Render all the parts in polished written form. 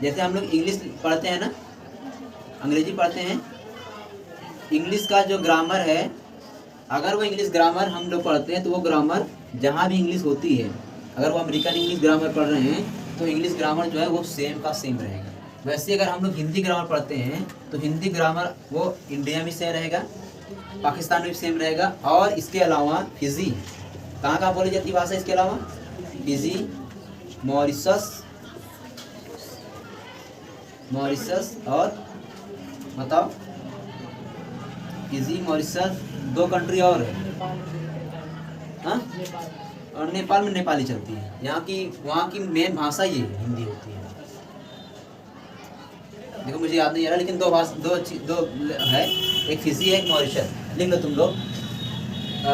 जैसे हम लोग इंग्लिश पढ़ते हैं ना, अंग्रेजी पढ़ते हैं, इंग्लिश का जो ग्रामर है, अगर वो इंग्लिश ग्रामर हम लोग पढ़ते हैं तो वो ग्रामर जहाँ भी इंग्लिश होती है, अगर वो अमेरिकन इंग्लिश ग्रामर पढ़ रहे हैं तो इंग्लिश ग्रामर जो है वो सेम का सेम रहेगा। वैसे अगर हम लोग हिंदी ग्रामर पढ़ते हैं तो हिंदी ग्रामर वो इंडिया में सेम रहेगा, पाकिस्तान में भी सेम रहेगा, और इसके अलावा फिजी, कहाँ कहाँ बोली जाती भाषा इसके अलावा? फिजी, मॉरिशस और बताओ, फिजी, मॉरिशस, 2 कंट्री और है, हाँ, और नेपाल में नेपाली चलती है। वहाँ की मेन भाषा ये है, हिंदी होती है। देखो मुझे याद नहीं आ रहा, लेकिन दो है, एक फिजी है, एक मॉरिशस, लिख लो तुम लोग।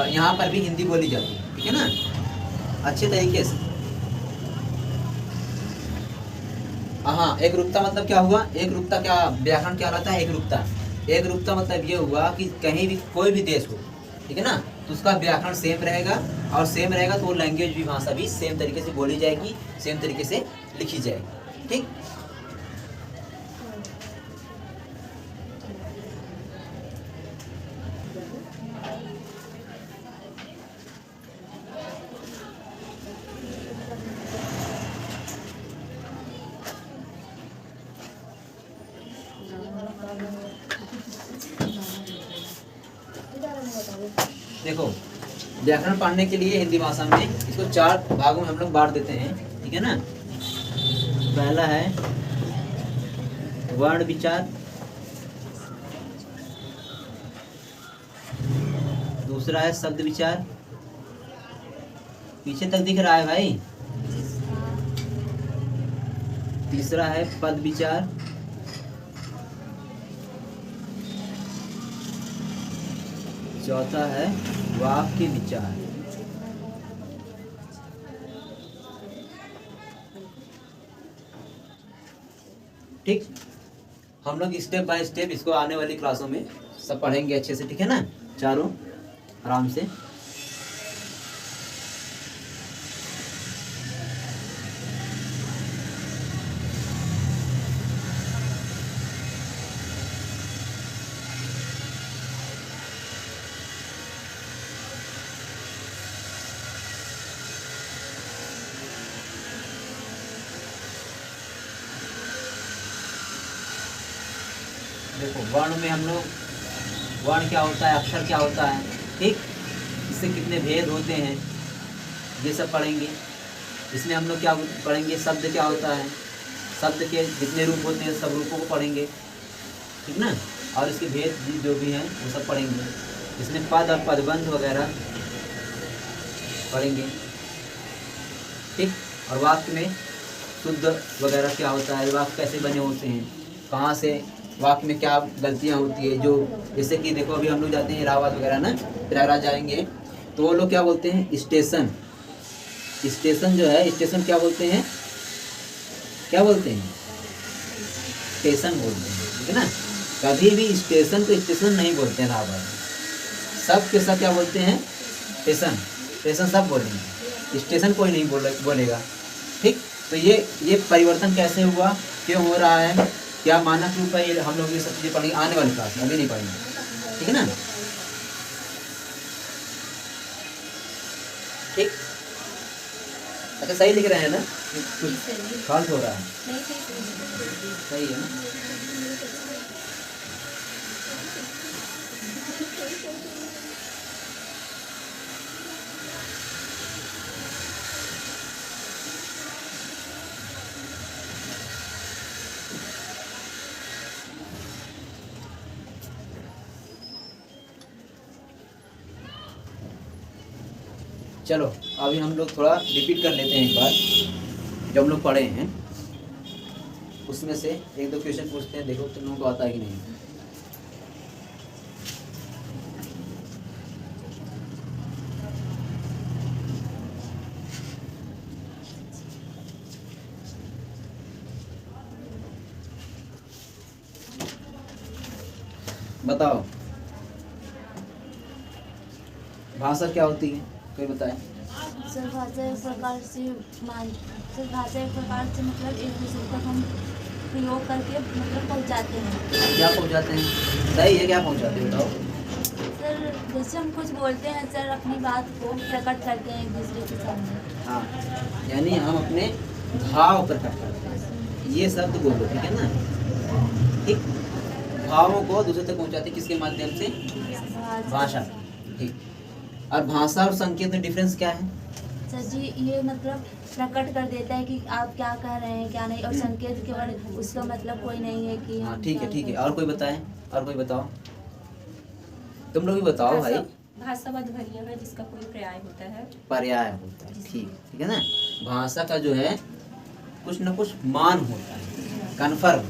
यहाँ पर भी हिंदी बोली जाती है, ठीक है ना, अच्छे तरीके से। हाँ, एक रूपता मतलब क्या हुआ? एक रूपता क्या व्याकरण क्या रहता है? एक रूपता मतलब ये हुआ कि कहीं भी कोई भी देश हो, ठीक है ना, तो उसका व्याकरण सेम रहेगा, और सेम रहेगा तो वो लैंग्वेज भी, भाषा भी सेम तरीके से बोली जाएगी, सेम तरीके से लिखी जाएगी, ठीक। देखो व्याकरण पढ़ने के लिए हिंदी भाषा में इसको 4 भागों में हम लोग बांट देते हैं, ठीक है ना। पहला है वर्ण विचार, दूसरा है शब्द विचार, पीछे तक दिख रहा है भाई, तीसरा है पद विचार, चौथा है वाक्य विचार। ठीक, हम लोग स्टेप बाय स्टेप इसको आने वाली क्लासों में सब पढ़ेंगे अच्छे से, ठीक है ना, चारों आराम से। देखो वर्ण में हम लोग, वर्ण क्या होता है, अक्षर क्या होता है, ठीक, इससे कितने भेद होते हैं, ये सब पढ़ेंगे। इसमें हम लोग क्या पढ़ेंगे, शब्द क्या होता है, शब्द के जितने रूप होते हैं सब रूपों को पढ़ेंगे, ठीक ना, और इसके भेद जो भी हैं वो सब पढ़ेंगे। इसमें पद और पदबंध वगैरह पढ़ेंगे, ठीक। और वाक्य में शुद्ध वगैरह क्या होता है, वाक्य कैसे बने होते हैं, कहाँ से वाक्य में क्या गलतियाँ होती है, जो जैसे कि देखो अभी हम लोग जाते हैं इलाहाबाद वगैरह ना, प्रयागराज जाएंगे तो वो लोग क्या बोलते हैं, स्टेशन, स्टेशन जो है, स्टेशन क्या बोलते हैं, क्या बोलते हैं, स्टेशन बोलते हैं, ठीक है ना। कभी भी स्टेशन को स्टेशन नहीं बोलते हैं इलाहाबाद में, सब के सब क्या बोलते हैं, स्टेशन, स्टेशन सब बोलेंगे, स्टेशन कोई नहीं बोलेगा, ठीक। तो ये परिवर्तन कैसे हुआ, क्यों हो रहा है, क्या मानक रूप है, हम लोग ये सब चीज़ें पढ़ेंगे आने वाली क्लास में, अभी नहीं पढ़ेंगे, ठीक है ना, ठीक। अच्छा सही लिख रहे हैं ना, कुछ फाल्ट हो रहा है, सही है ना। चलो अभी हम लोग थोड़ा रिपीट कर लेते हैं एक बार जो हम लोग पढ़े हैं, उसमें से 1-2 क्वेश्चन पूछते हैं, देखो तुम लोगों को आता है कि नहीं। बताओ भाषा क्या होती है, कोई बताए। सर भाषा एक प्रकार से मतलब एक दूसरे तक हम प्रयोग करके मतलब पहुँचाते हैं। क्या पहुंचाते हैं? सही है, क्या पहुंचाते हैं बताओ? सर जैसे हम कुछ बोलते हैं सर, अपनी बात को प्रकट करते हैं एक दूसरे के सामने। हाँ, यानी हम अपने भाव प्रकट करते हैं, ये शब्द बोलो, ठीक है ना? ठीक, भावों को दूसरे तक पहुंचाते किसके माध्यम से? भाषा। ठीक, और भाषा और संकेत में डिफरेंस क्या है? सर जी ये मतलब प्रकट कर देता है कि आप क्या कह रहे हैं क्या नहीं, और संकेत केवल उसका मतलब कोई नहीं है कि हाँ हम ठीक है, क्या ठीक है। करें। और कोई बताए? और कोई बताओ, तुम लोग भी बताओ भाई। भाषावाद भरिया है जिसका कोई पर्याय होता है। पर्याय होता है, ठीक, ठीक है ना? भाषा का जो है कुछ न कुछ मान होता है, कन्फर्म,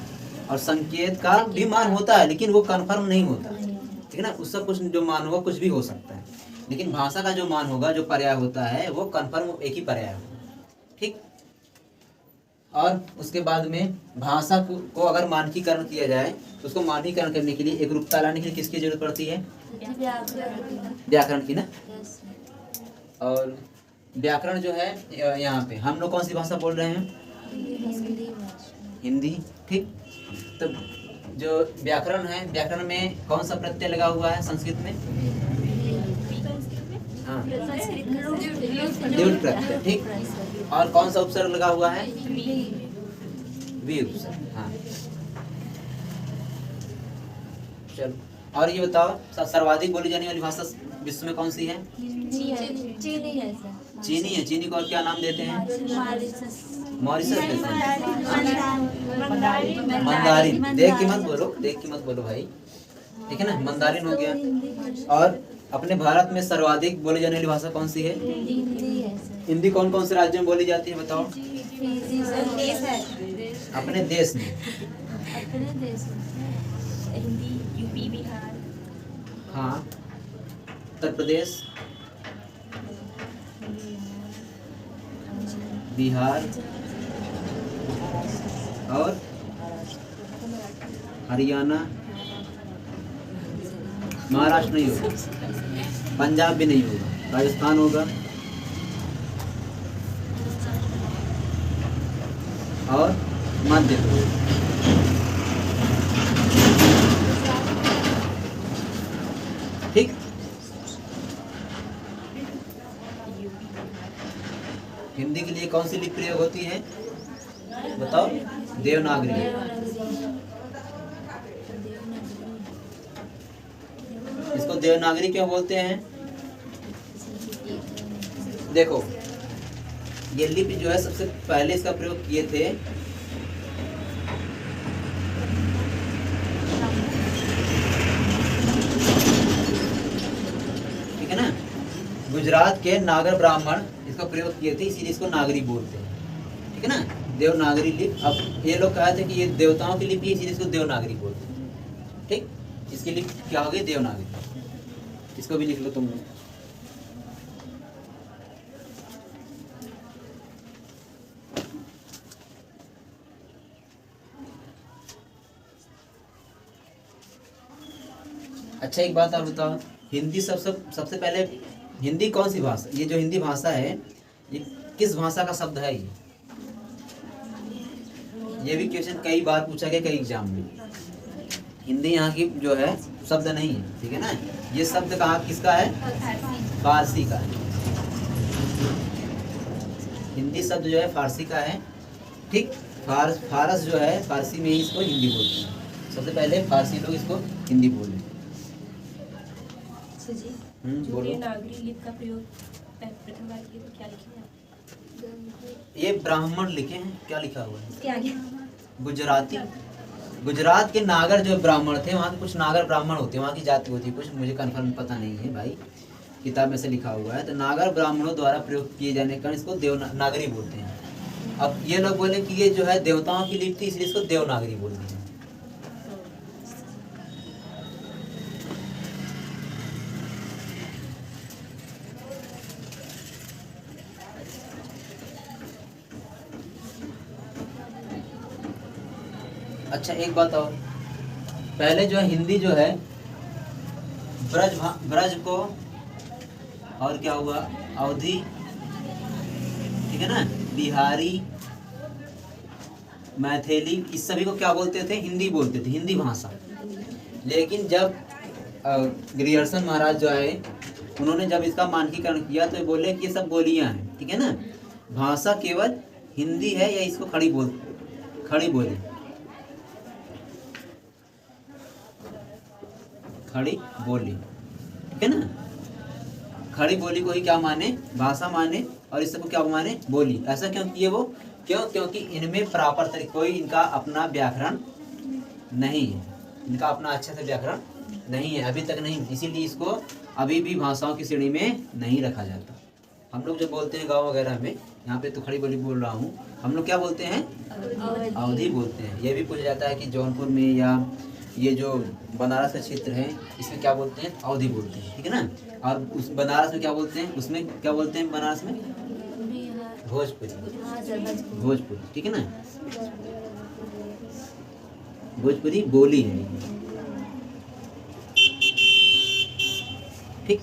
और संकेत का भी मान होता है लेकिन वो कन्फर्म नहीं होता, ठीक है ना? उसका कुछ जो मान होगा कुछ भी हो सकता है, लेकिन भाषा का जो मान होगा, जो पर्याय होता है, वो कन्फर्म एक ही पर्याय होगा, ठीक। और उसके बाद में भाषा को अगर मानकीकरण किया जाए तो उसको मानकीकरण करने के लिए एक रूपता लाने के लिए किसकी जरूरत पड़ती है? व्याकरण की ना। और व्याकरण जो है यहाँ पे हम लोग कौन सी भाषा बोल रहे हैं? हिंदी, ठीक। तो जो व्याकरण है, व्याकरण में कौन सा प्रत्यय लगा हुआ है संस्कृत में? हाँ, द्युत प्रत्यय, ठीक। और कौन सा उपसर्ग लगा हुआ है? वी उपसर्ग। हाँ, चलो। और ये बताओ, सर्वाधिक बोली जाने वाली भाषा विश्व में कौन सी है? चीनी है सर। चीनी है। चीनी को और क्या नाम देते हैं? मॉरिशस कहते हैं। मंदारिन। देख के मत बोलो, देख के मत बोलो भाई, ठीक है ना? मंदारिन हो गया। और अपने भारत में सर्वाधिक बोली जाने वाली भाषा कौन सी है? हिंदी कौन कौन से राज्यों में बोली जाती है बताओ? अपने देश में। हिंदी यूपी बिहार। हाँ, उत्तर प्रदेश, बिहार और हरियाणा, महाराष्ट्र नहीं होगा, पंजाब भी नहीं होगा, राजस्थान होगा, और मध्य प्रदेश। ठीक। हिंदी के लिए कौन सी लिपि प्रयोग होती है बताओ? देवनागरी। इसको देवनागरी क्यों बोलते हैं? देखो, ये लिपि जो है सबसे पहले इसका प्रयोग किए थे गुजरात के नागर ब्राह्मण इसका प्रयोग किए थे, इसीलिए इसको नागरी बोलते हैं, ठीक है ना? देवनागरी लिपि। अब ये लोग कहे थे कि ये देवताओं की लिपि है, इसीलिए इसको देवनागरी बोलते हैं, ठीक। इसकी लिपि क्या हो गई? देवनागरी। इसको भी लिख लो तुम लोग। अच्छा, एक बात और बताओ, हिंदी सबसे पहले हिंदी कौन सी भाषा? ये जो हिंदी भाषा है ये किस भाषा का शब्द है? ये भी क्वेश्चन कई बार पूछा गया कई एग्जाम में। हिंदी यहाँ की जो है शब्द नहीं है, ठीक है ना? ये शब्द कहाँ किसका है? फारसी का है। हिंदी शब्द जो है फारसी का है, ठीक। फारस जो है फारसी में ही इसको हिंदी बोलते हैं। सबसे पहले फारसी लोग इसको हिंदी बोले। जो देवनागरी लिपि का प्रयोग प्रथम बार किया तो क्या लिखे हैं? ये ब्राह्मण लिखे हैं। क्या लिखा हुआ है? क्या आगे? गुजराती। गुजरात के नागर जो ब्राह्मण थे, वहाँ के कुछ नागर ब्राह्मण होते हैं, वहाँ की जाति होती है कुछ, मुझे कंफर्म पता नहीं है भाई, किताब में से लिखा हुआ है। तो नागर ब्राह्मणों द्वारा प्रयोग किए जाने के कारण इसको देवनागरी बोलते हैं। अब ये लोग बोले कि ये जो है देवताओं की लिपि थी, इसलिए इसको देवनागरी बोलते हैं। अच्छा, एक बात और, पहले जो है हिंदी जो है ब्रज को, और क्या हुआ, अवधी, ठीक है ना, बिहारी मैथिली, इस सभी को क्या बोलते थे? हिंदी बोलते थे, हिंदी भाषा। लेकिन जब ग्रियर्सन महाराज जो आए, उन्होंने जब इसका मानकीकरण किया तो ये बोले कि ये सब बोलियां हैं, ठीक है ना, भाषा केवल हिंदी है, या इसको खड़ी बोली, खड़ी बोली ठीक है ना, खड़ी बोली को ही क्या माने? भाषा माने, और इस सबको क्या माने? बोली। ऐसा क्यों किए वो? क्योंकि इनमें प्रॉपर तरीके, कोई इनका अपना व्याकरण नहीं है, इनका अपना अच्छे से व्याकरण नहीं है, अभी तक नहीं, इसीलिए इसको अभी भी भाषाओं की श्रेणी में नहीं रखा जाता। हम लोग जब बोलते हैं गाँव वगैरह में, यहाँ पे तो खड़ी बोली बोल रहा हूँ, हम लोग क्या बोलते हैं? अवधी बोलते हैं। ये भी पूछा जाता है कि जौनपुर में या ये जो बनारस का क्षेत्र है, इसमें क्या बोलते हैं? अवधी बोलते हैं, ठीक है ना। और उस बनारस में क्या बोलते हैं? उसमें क्या बोलते हैं बनारस में? भोजपुरी, भोजपुरी, ठीक है ना, भोजपुरी बोली है, ठीक।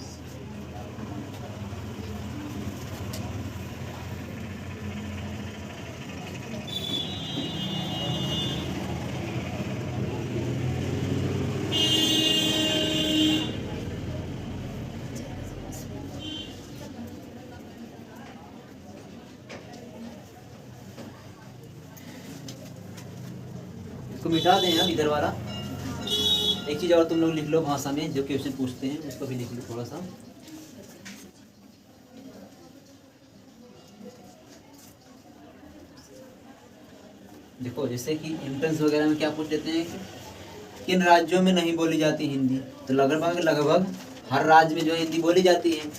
इसको मिटा दें अब इधर वाला। एक चीज़ और तुम लोग लिख लो भाषा में, जो क्वेश्चन पूछते हैं उसको भी लिख लो थोड़ा सा। देखो जैसे कि एंट्रेंस वगैरह में क्या पूछ लेते हैं कि किन राज्यों में नहीं बोली जाती हिंदी, तो लगभग हर राज्य में जो है हिंदी बोली जाती है,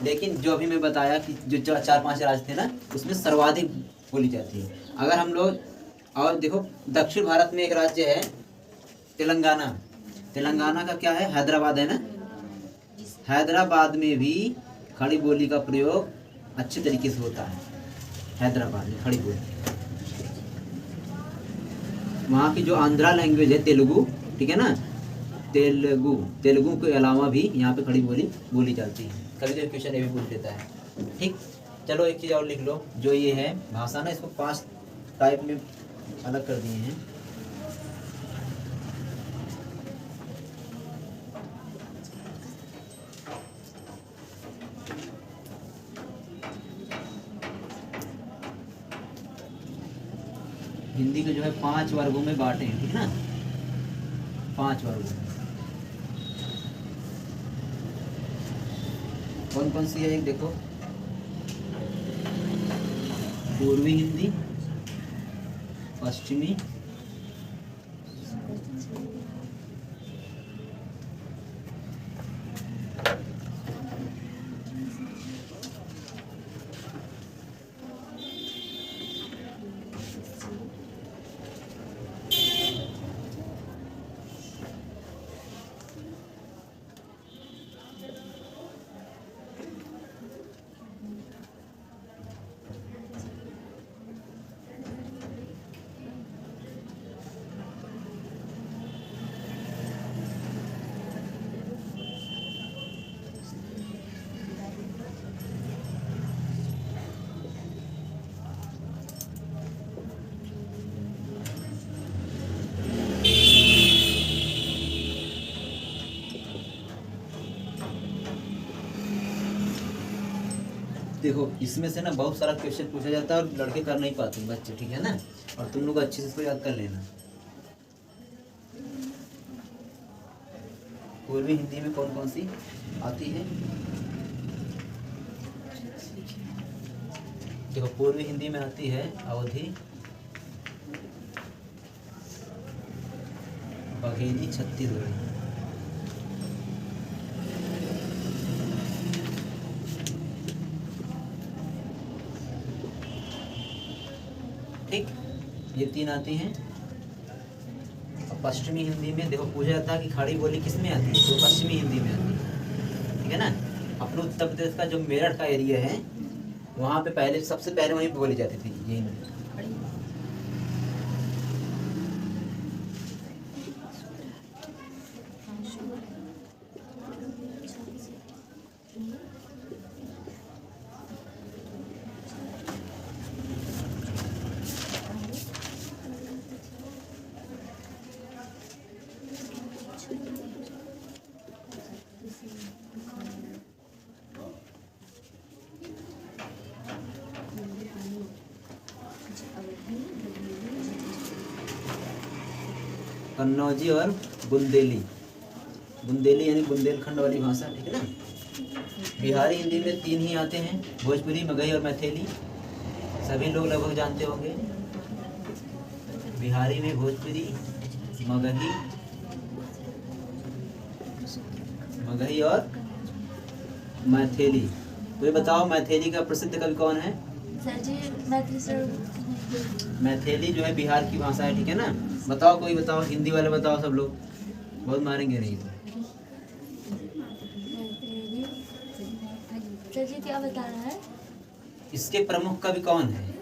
लेकिन जो अभी मैं बताया कि जो 4-5 राज्य थे ना, उसमें सर्वाधिक बोली जाती है। अगर हम लोग, और देखो दक्षिण भारत में एक राज्य है तेलंगाना, तेलंगाना का क्या है? हैदराबाद है ना, हैदराबाद में भी खड़ी बोली का प्रयोग अच्छे तरीके से होता है। हैदराबाद में खड़ी बोली, वहाँ की जो आंध्रा लैंग्वेज है तेलुगु, ठीक है ना, तेलुगु के अलावा भी यहाँ पे खड़ी बोली बोली जाती है। कभी कभी क्वेश्चन ये भी पूछ लेता है, ठीक। चलो एक चीज़ और लिख लो, जो ये है भाषा ना, इसको 5 टाइप में अलग कर दिए हैं। हिंदी को जो है 5 वर्गों में बांटे हैं, ठीक है ना, 5 वर्गों में। कौन कौन सी है? एक देखो, पूर्वी हिंदी, पश्चिमी, देखो इसमें से ना बहुत सारा क्वेश्चन पूछा जाता है और लड़के कर नहीं पाते बच्चे, ठीक है ना, और तुम लोग अच्छे से इसको याद कर लेना। पूर्वी हिंदी में कौन कौन सी आती है? देखो पूर्वी हिंदी में आती है अवधी, बघेली, छत्तीसगढ़ी, ठीक, ये 3 आती हैं। और पश्चिमी हिंदी में देखो पूछा जाता है कि खड़ी बोली किस में आती है, तो पश्चिमी हिंदी में आती है, ठीक है ना। अपने उत्तर प्रदेश का जो मेरठ का एरिया है, वहाँ पे पहले सबसे पहले वहीं पे बोली जाती थी ये हिंदी। कन्नौजी और बुंदेली। बुंदेली यानी बुंदेलखंड वाली भाषा, ठीक है ना। बिहारी हिंदी में 3 ही आते हैं, भोजपुरी, मगही और मैथिली। सभी लोग लगभग जानते होंगे। बिहारी में भोजपुरी, मगही और मैथिली। तो ये बताओ मैथिली का प्रसिद्ध कवि कौन है? सर जी मैथिली सर। मैथिली जो है बिहार की भाषा है, ठीक है ना। बताओ, कोई बताओ, हिंदी वाले बताओ, सब लोग बहुत मारेंगे नहीं तो। सर जी क्या बता रहा है? इसके प्रमुख कवि कौन है?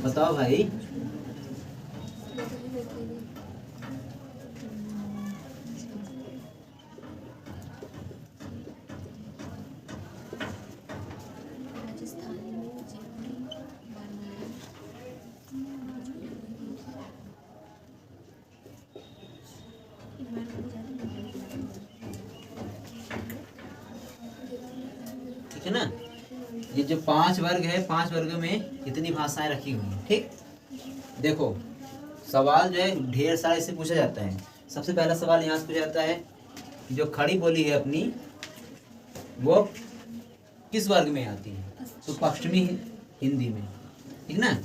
बताओ भाई। ठीक है ना। ये जो 5 वर्ग है, 5 वर्ग में इतनी भाषाएं रखी हुई हैं, ठीक। देखो सवाल जो है ढेर सारा इससे पूछा जाता है। सबसे पहला सवाल यहाँ से पूछा जाता है, जो खड़ी बोली है अपनी वो किस वर्ग में आती है? तो पश्चिमी हिंदी में, ठीक ना।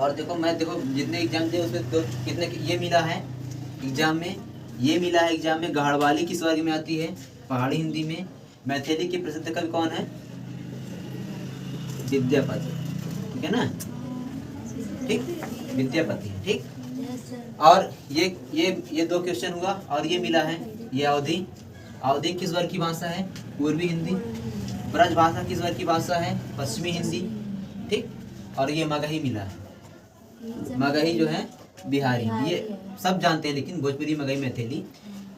और देखो मैं जितने एग्जाम दिए उसमें तो कितने ये मिला है एग्जाम में, ये मिला है एग्जाम में। गढ़वाली किस वर्ग में आती है? पहाड़ी हिंदी में। मैथिली के प्रसिद्ध कवि कौन है? विद्यापति, ठीक है ना, ठीक, विद्यापति, ठीक। और ये 2 क्वेश्चन हुआ। और ये मिला है ये अवधि। अवधि किस वर्ग की भाषा है? पूर्वी हिंदी। ब्रज भाषा किस वर्ग की भाषा है? पश्चिमी हिंदी, ठीक। और ये मगही मिला है। मगही जो है बिहारी, ये सब जानते हैं, लेकिन भोजपुरी, मगही, मैथिली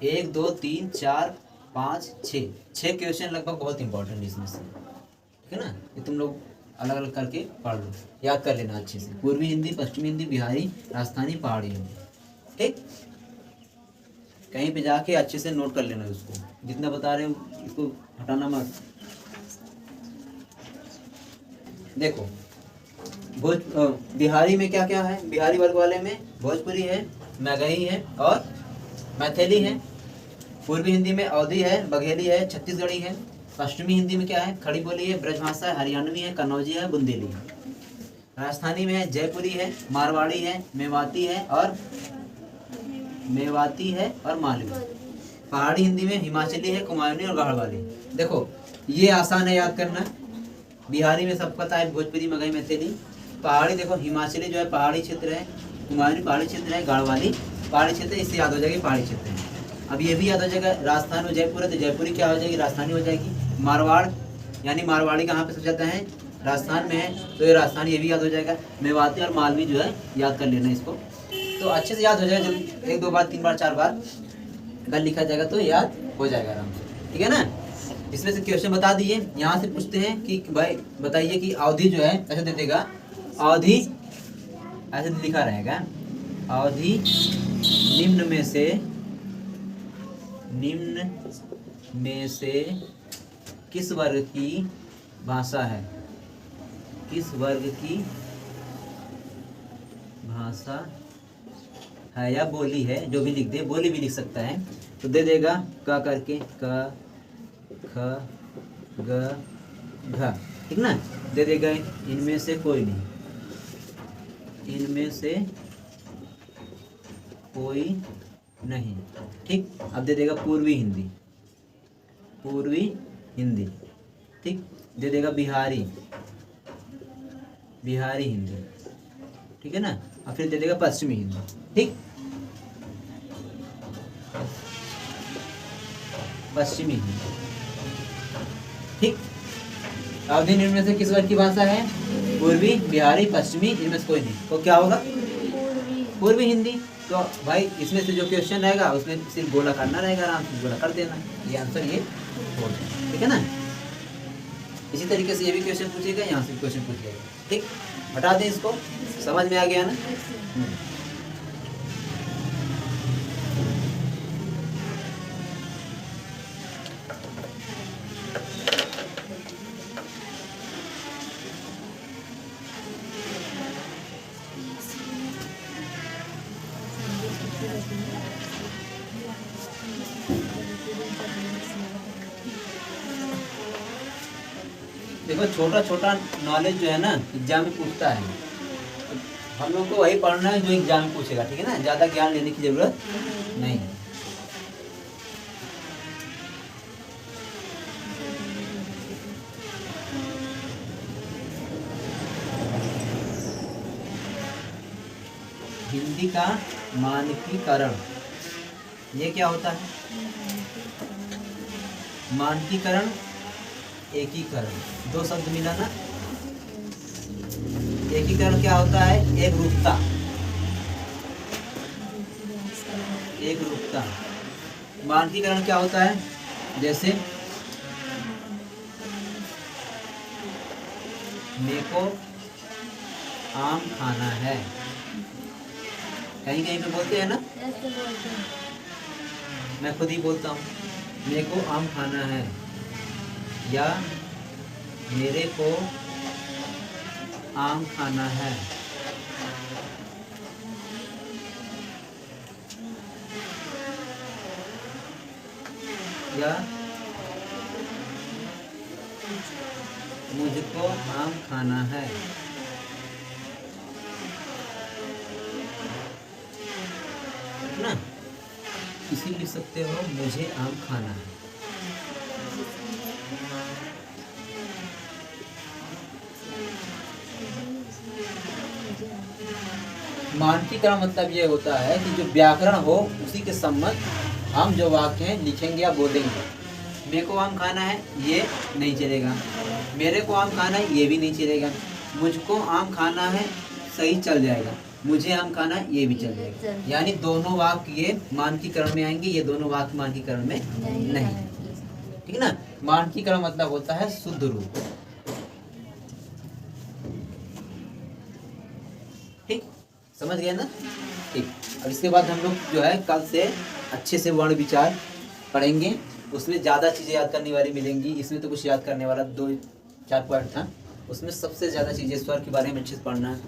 1 2 3 4 5 6 क्वेश्चन लगभग बहुत इंपॉर्टेंट है इसमें से, ठीक है ना। ये तुम लोग अलग अलग करके पढ़ लो, याद कर लेना अच्छे से। पूर्वी हिंदी, पश्चिमी हिंदी, बिहारी, राजस्थानी, पहाड़ी हिंदी, ठीक। कहीं पे जाके अच्छे से नोट कर लेना उसको, जितना बता रहे हो इसको हटाना मत। देखो बिहारी में क्या क्या है? बिहारी वर्ग वाले में भोजपुरी है, मगही है और मैथिली है। पूर्वी हिंदी में अवधी है, बघेली है, छत्तीसगढ़ी है। पश्चिमी हिंदी में क्या है? खड़ी बोली है, ब्रजभाषा है, हरियाणवी है, कन्नौजी है, बुंदेली है। राजस्थानी में है, जयपुरी है, मारवाड़ी है, मेवाती है और मालवी। पहाड़ी हिंदी में हिमाचली है, कुमायूनी और गढ़वाली। देखो ये आसान है याद करना। बिहारी में सब पता है, भोजपुरी, मगही, मैथिली। पहाड़ी देखो हिमाचली जो है पहाड़ी क्षेत्र है, कुमायूनी पहाड़ी क्षेत्र है, गढ़वाली पहाड़ी क्षेत्र है, इससे याद हो जाएगी पहाड़ी क्षेत्र है। अब ये भी याद हो जाएगा, राजस्थान में जयपुर है तो जयपुरी क्या हो जाएगी? राजस्थानी हो जाएगी। मारवाड़ यानी मारवाड़ी कहाँ पे सब जाता है? राजस्थान में है, तो ये राजस्थानी, ये भी याद हो जाएगा। मेवाती और मालवी जो है याद कर लेना इसको, तो अच्छे से याद हो जाएगा। जब 1 2 बार 3 बार 4 बार अगर लिखा जाएगा तो याद हो जाएगा आराम से, ठीक है ना। इसमें से क्वेश्चन बता दिए। यहाँ से पूछते हैं कि भाई बताइए कि अवधि जो है ऐसे दे देगा, अवधि ऐसे लिखा रहेगा, अवधि निम्न में से किस वर्ग की भाषा है? किस वर्ग की भाषा है या बोली है? जो भी लिख दे, बोली भी लिख सकता है, तो दे देगा क करके, क ख ग घ, ठीक ना। दे देगा इनमें से कोई नहीं, इनमें से कोई नहीं, ठीक। अब दे देगा पूर्वी हिंदी, ठीक। दे देगा बिहारी हिंदी, ठीक है ना। और फिर दे देगा पश्चिमी हिंदी, ठीक। पश्चिमी हिंदी, ठीक। अवधि निम्न से किस वर्ग की भाषा है? पूर्वी, बिहारी, पश्चिमी, इनमें से कोई नहीं, तो क्या होगा? पूर्वी हिंदी। तो भाई इसमें से जो क्वेश्चन रहेगा उसमें सिर्फ गोला करना रहेगा, आराम से गोला कर देना, ये आंसर ये हो, ठीक है ना। इसी तरीके से ये भी क्वेश्चन पूछेगा, यहाँ से भी क्वेश्चन पूछेगा। ठीक, हटा दें इसको, समझ में आ गया ना। देखो छोटा छोटा नॉलेज जो है ना एग्जाम में पूछता है, हम लोग को वही पढ़ना है जो एग्जाम में पूछेगा। ठीक है ना, ज़्यादा ज्ञान लेने की जरूरत नहीं है। हिंदी का मानकीकरण, ये क्या होता है? मानकीकरण, एकीकरण, दो शब्द मिला ना। एकीकरण क्या होता है? एक रूपता, एक रूपता। मानकीकरण क्या होता है? जैसे मेरे को आम खाना है, कहीं कहीं पे बोलते हैं ना, ऐसे बोलते हैं। मैं खुद ही बोलता हूँ मेरे को आम खाना है, या मेरे को आम खाना है। या मुझको आम खाना है। ना, इसी लिख सकते हो मुझे आम खाना है। मानकीकरण मतलब ये होता है कि जो व्याकरण हो उसी के संबंध हम जो वाक्य हैं लिखेंगे या बोलेंगे। मेरे को आम खाना है ये नहीं चलेगा, मेरे को आम खाना है ये भी नहीं चलेगा, मुझको आम खाना है सही चल जाएगा, मुझे आम खाना है ये भी चल जाएगा। यानी दोनों वाक्य ये मानकीकरण में आएंगे, ये दोनों वाक्य मानकीकरण में नहीं। ठीक है ना, मानकीकरण मतलब होता है शुद्ध रूप। ठीक, समझ गए ना। ठीक, अब इसके बाद हम लोग जो है कल से अच्छे से वर्ण विचार पढ़ेंगे, उसमें ज़्यादा चीज़ें याद करने वाली मिलेंगी। इसमें तो कुछ याद करने वाला 2-4 पॉइंट था, उसमें सबसे ज़्यादा चीज़ें स्वर के बारे में अच्छे से पढ़ना,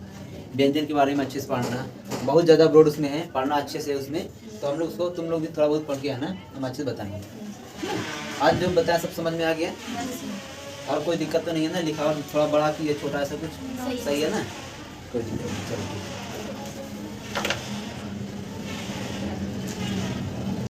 व्यंजन के बारे में अच्छे से पढ़ना, बहुत ज़्यादा ब्रॉड उसमें है, पढ़ना अच्छे से उसमें। तो हम लोग उसको, तुम लोग भी थोड़ा बहुत पढ़ के आना, हम अच्छे से बताएंगे। आज जो बताया सब समझ में आ गया, और कोई दिक्कत तो नहीं है ना? लिखा थोड़ा बड़ा कि ये छोटा ऐसा कुछ सही है ना, कोई दिक्कत नहीं। चलो।